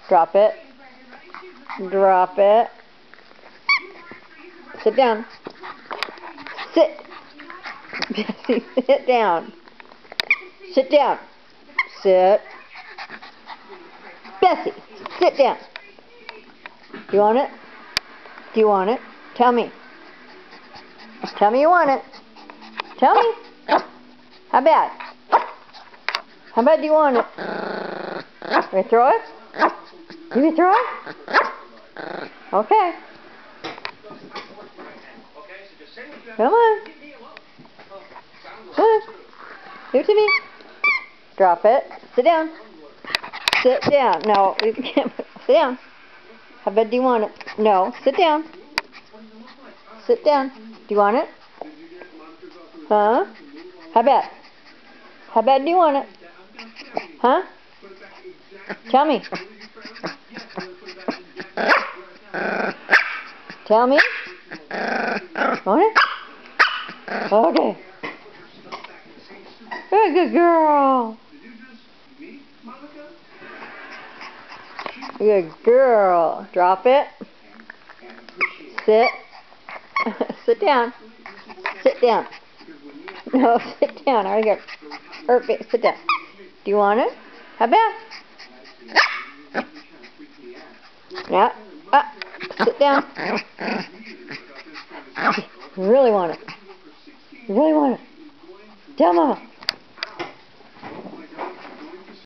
Drop it. Drop it. Sit down. Sit. Bessie, sit down. Sit down. Sit. Bessie, sit down. Do you want it? Do you want it? Tell me. Tell me you want it. Tell me. How bad? How bad do you want it? You gonna throw it? You gonna throw it? Okay. Come on. Come on. Give it to me. Drop it. Sit down. Sit down. No, you can't. Sit down. How bad do you want it? No. Sit down. Sit down. Do you want it? Huh? How bad? How bad do you want it? Huh? Tell me. Tell me. Want it? Okay. Good girl. Good girl. Drop it. Sit. Sit down. Sit down. No, sit down. I already got. Perfect. Sit down. Do you want it? How bad? Yeah. Sit down. You really want it. You really want it. Tell Mama.